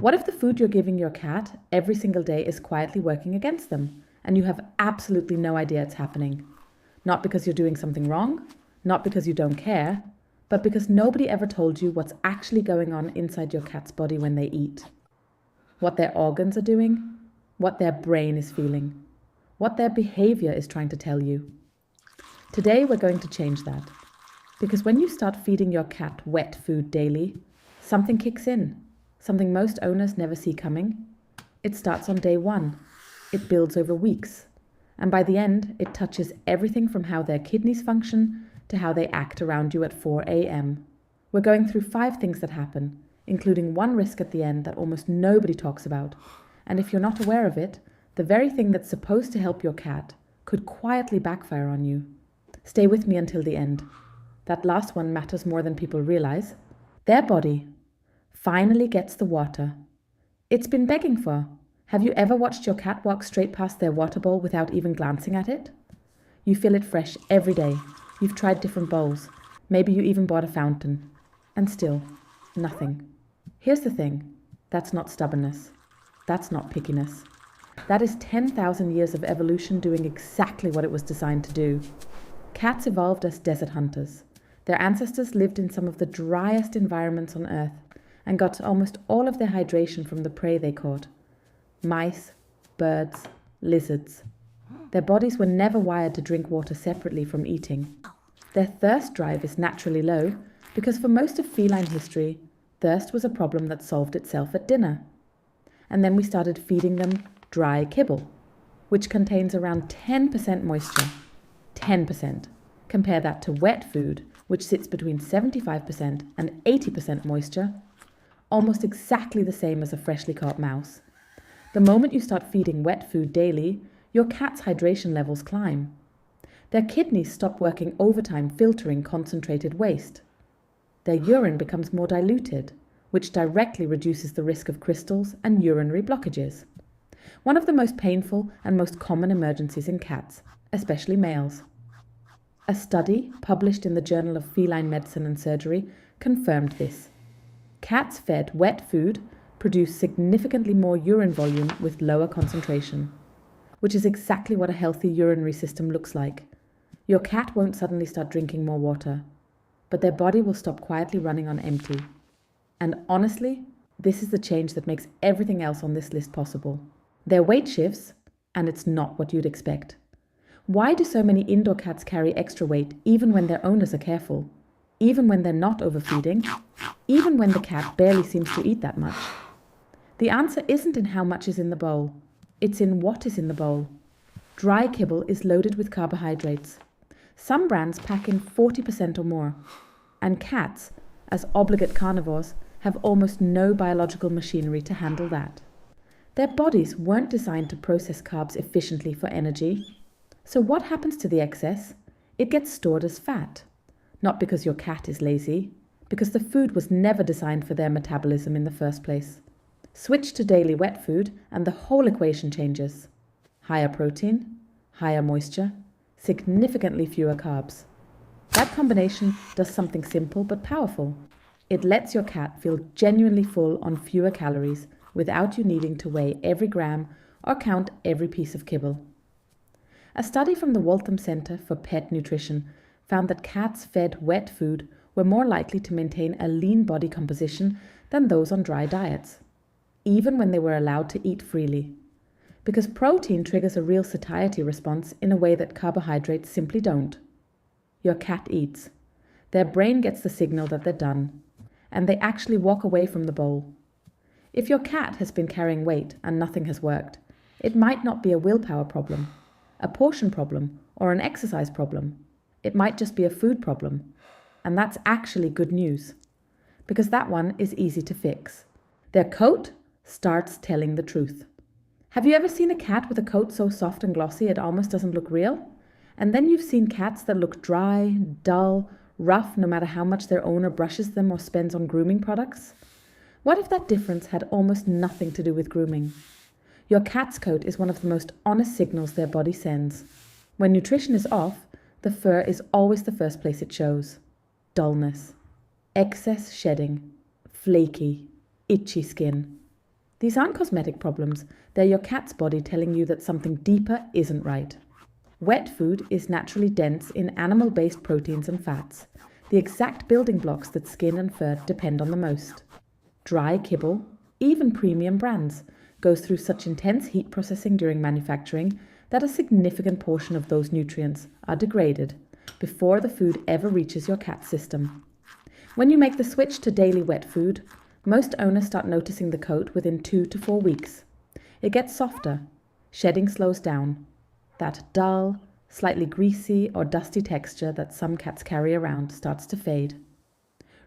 What if the food you're giving your cat every single day is quietly working against them, and you have absolutely no idea it's happening? Not because you're doing something wrong, not because you don't care, but because nobody ever told you what's actually going on inside your cat's body when they eat. What their organs are doing, what their brain is feeling, what their behavior is trying to tell you. Today we're going to change that. Because when you start feeding your cat wet food daily, something kicks in, something most owners never see coming. It starts on day one. It builds over weeks. And by the end, it touches everything from how their kidneys function to how they act around you at 4 a.m. We're going through 5 things that happen, including one risk at the end that almost nobody talks about. And if you're not aware of it, the very thing that's supposed to help your cat could quietly backfire on you. Stay with me until the end. That last one matters more than people realize. Their body finally gets the water it's been begging for. Have you ever watched your cat walk straight past their water bowl without even glancing at it? You fill it fresh every day. You've tried different bowls. Maybe you even bought a fountain. And still, nothing. Here's the thing. That's not stubbornness. That's not pickiness. That is 10,000 years of evolution doing exactly what it was designed to do. Cats evolved as desert hunters. Their ancestors lived in some of the driest environments on Earth and got almost all of their hydration from the prey they caught. Mice, birds, lizards. Their bodies were never wired to drink water separately from eating. Their thirst drive is naturally low because for most of feline history, thirst was a problem that solved itself at dinner. And then we started feeding them dry kibble, which contains around 10% moisture. 10%. Compare that to wet food, which sits between 75% and 80% moisture, almost exactly the same as a freshly caught mouse. The moment you start feeding wet food daily, your cat's hydration levels climb. Their kidneys stop working overtime filtering concentrated waste. Their urine becomes more diluted, which directly reduces the risk of crystals and urinary blockages. One of the most painful and most common emergencies in cats, especially males. A study published in the Journal of Feline Medicine and Surgery confirmed this. Cats fed wet food produce significantly more urine volume with lower concentration, which is exactly what a healthy urinary system looks like. Your cat won't suddenly start drinking more water, but their body will stop quietly running on empty. And honestly, this is the change that makes everything else on this list possible. Their weight shifts, and it's not what you'd expect. Why do so many indoor cats carry extra weight even when their owners are careful? Even when they're not overfeeding? Even when the cat barely seems to eat that much? The answer isn't in how much is in the bowl. It's in what is in the bowl. Dry kibble is loaded with carbohydrates. Some brands pack in 40% or more. And cats, as obligate carnivores, have almost no biological machinery to handle that. Their bodies weren't designed to process carbs efficiently for energy. So what happens to the excess? It gets stored as fat. Not because your cat is lazy, because the food was never designed for their metabolism in the first place. Switch to daily wet food and the whole equation changes. Higher protein, higher moisture, significantly fewer carbs. That combination does something simple but powerful. It lets your cat feel genuinely full on fewer calories without you needing to weigh every gram or count every piece of kibble. A study from the Waltham Center for Pet Nutrition found that cats fed wet food were more likely to maintain a lean body composition than those on dry diets, even when they were allowed to eat freely. Because protein triggers a real satiety response in a way that carbohydrates simply don't. Your cat eats. Their brain gets the signal that they're done, and they actually walk away from the bowl. If your cat has been carrying weight and nothing has worked, it might not be a willpower problem, a portion problem, or an exercise problem. It might just be a food problem. And that's actually good news, because that one is easy to fix. Their coat starts telling the truth. Have you ever seen a cat with a coat so soft and glossy it almost doesn't look real? And then you've seen cats that look dry, dull, rough no matter how much their owner brushes them or spends on grooming products? What if that difference had almost nothing to do with grooming? Your cat's coat is one of the most honest signals their body sends. When nutrition is off, the fur is always the first place it shows. Dullness, excess shedding, flaky, itchy skin. These aren't cosmetic problems, they're your cat's body telling you that something deeper isn't right. Wet food is naturally dense in animal-based proteins and fats, the exact building blocks that skin and fur depend on the most. Dry kibble, even premium brands, goes through such intense heat processing during manufacturing that a significant portion of those nutrients are degraded before the food ever reaches your cat's system. When you make the switch to daily wet food, most owners start noticing the coat within 2 to 4 weeks. It gets softer, shedding slows down. That dull, slightly greasy or dusty texture that some cats carry around starts to fade.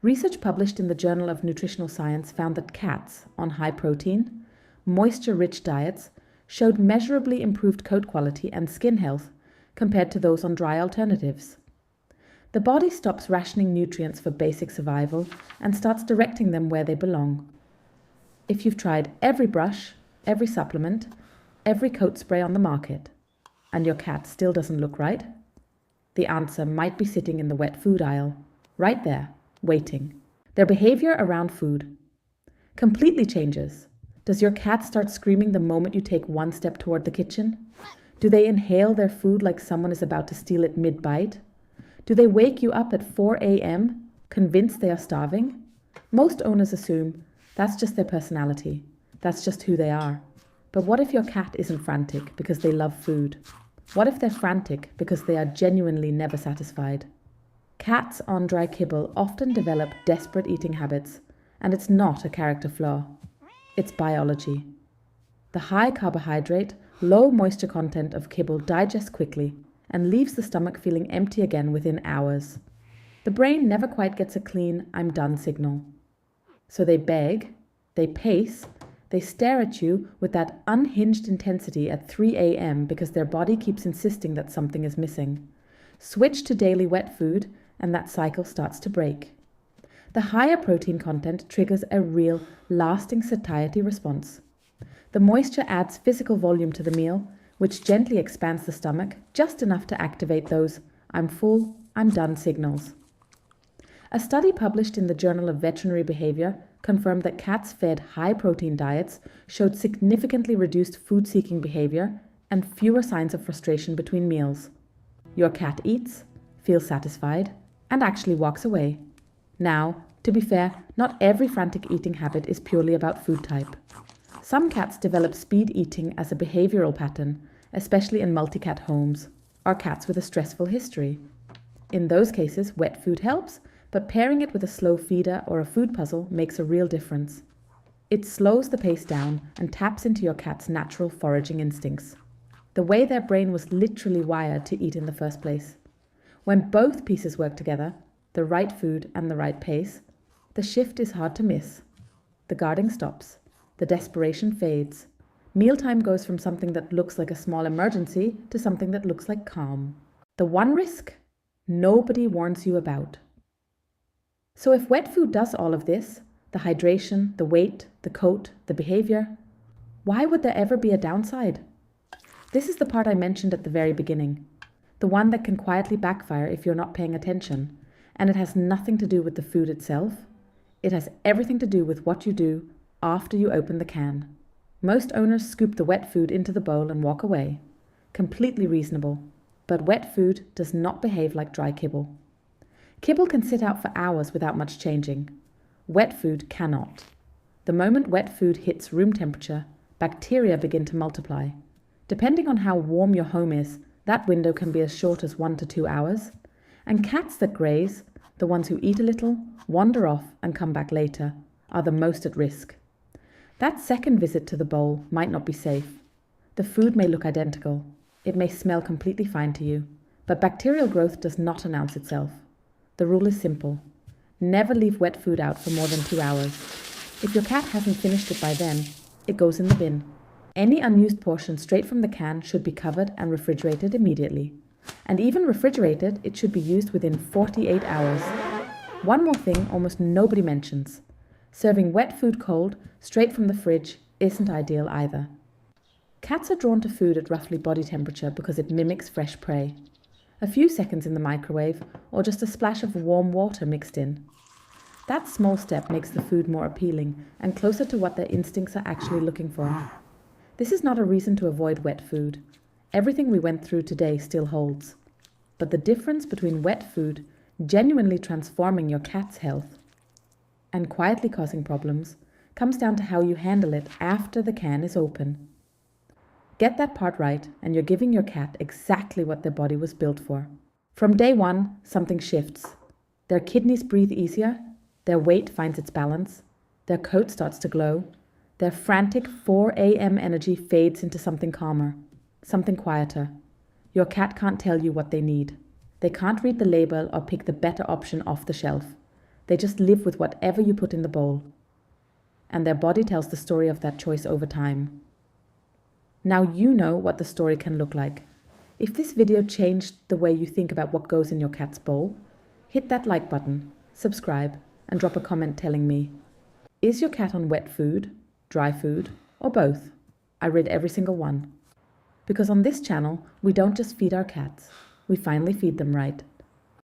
Research published in the Journal of Nutritional Science found that cats on high protein, moisture-rich diets showed measurably improved coat quality and skin health compared to those on dry alternatives. The body stops rationing nutrients for basic survival and starts directing them where they belong. If you've tried every brush, every supplement, every coat spray on the market, and your cat still doesn't look right, the answer might be sitting in the wet food aisle, right there, waiting. Their behavior around food completely changes. Does your cat start screaming the moment you take one step toward the kitchen? Do they inhale their food like someone is about to steal it mid-bite? Do they wake you up at 4 a.m., convinced they are starving? Most owners assume that's just their personality. That's just who they are. But what if your cat isn't frantic because they love food? What if they're frantic because they are genuinely never satisfied? Cats on dry kibble often develop desperate eating habits, and it's not a character flaw. It's biology. The high carbohydrate, low moisture content of kibble digests quickly and leaves the stomach feeling empty again within hours. The brain never quite gets a clean "I'm done" signal. So they beg, they pace, they stare at you with that unhinged intensity at 3 a.m. because their body keeps insisting that something is missing. Switch to daily wet food and that cycle starts to break. The higher protein content triggers a real, lasting satiety response. The moisture adds physical volume to the meal, which gently expands the stomach just enough to activate those "I'm full, I'm done" signals. A study published in the Journal of Veterinary Behavior confirmed that cats fed high-protein diets showed significantly reduced food-seeking behavior and fewer signs of frustration between meals. Your cat eats, feels satisfied, and actually walks away. Now, to be fair, not every frantic eating habit is purely about food type. Some cats develop speed eating as a behavioral pattern, especially in multi-cat homes, or cats with a stressful history. In those cases, wet food helps, but pairing it with a slow feeder or a food puzzle makes a real difference. It slows the pace down and taps into your cat's natural foraging instincts, the way their brain was literally wired to eat in the first place. When both pieces work together, the right food and the right pace, the shift is hard to miss. The guarding stops. The desperation fades. Mealtime goes from something that looks like a small emergency to something that looks like calm. The one risk nobody warns you about. So if wet food does all of this, the hydration, the weight, the coat, the behavior, why would there ever be a downside? This is the part I mentioned at the very beginning, the one that can quietly backfire if you're not paying attention, and it has nothing to do with the food itself. It has everything to do with what you do after you open the can. Most owners scoop the wet food into the bowl and walk away. Completely reasonable. But wet food does not behave like dry kibble. Kibble can sit out for hours without much changing. Wet food cannot. The moment wet food hits room temperature, bacteria begin to multiply. Depending on how warm your home is, that window can be as short as 1 to 2 hours. And cats that graze, the ones who eat a little, wander off and come back later, are the most at risk. That second visit to the bowl might not be safe. The food may look identical. It may smell completely fine to you. But bacterial growth does not announce itself. The rule is simple. Never leave wet food out for more than 2 hours. If your cat hasn't finished it by then, it goes in the bin. Any unused portion straight from the can should be covered and refrigerated immediately. And even refrigerated, it should be used within 48 hours. One more thing almost nobody mentions. Serving wet food cold, straight from the fridge, isn't ideal either. Cats are drawn to food at roughly body temperature because it mimics fresh prey. A few seconds in the microwave, or just a splash of warm water mixed in. That small step makes the food more appealing and closer to what their instincts are actually looking for. This is not a reason to avoid wet food. Everything we went through today still holds. But the difference between wet food genuinely transforming your cat's health and quietly causing problems comes down to how you handle it after the can is open. Get that part right, and you're giving your cat exactly what their body was built for. From day one, something shifts. Their kidneys breathe easier, their weight finds its balance, their coat starts to glow, their frantic 4 a.m. energy fades into something calmer, something quieter. Your cat can't tell you what they need. They can't read the label or pick the better option off the shelf. They just live with whatever you put in the bowl. And their body tells the story of that choice over time. Now you know what the story can look like. If this video changed the way you think about what goes in your cat's bowl, hit that like button, subscribe, and drop a comment telling me, is your cat on wet food, dry food, or both? I read every single one. Because on this channel, we don't just feed our cats, we finally feed them right.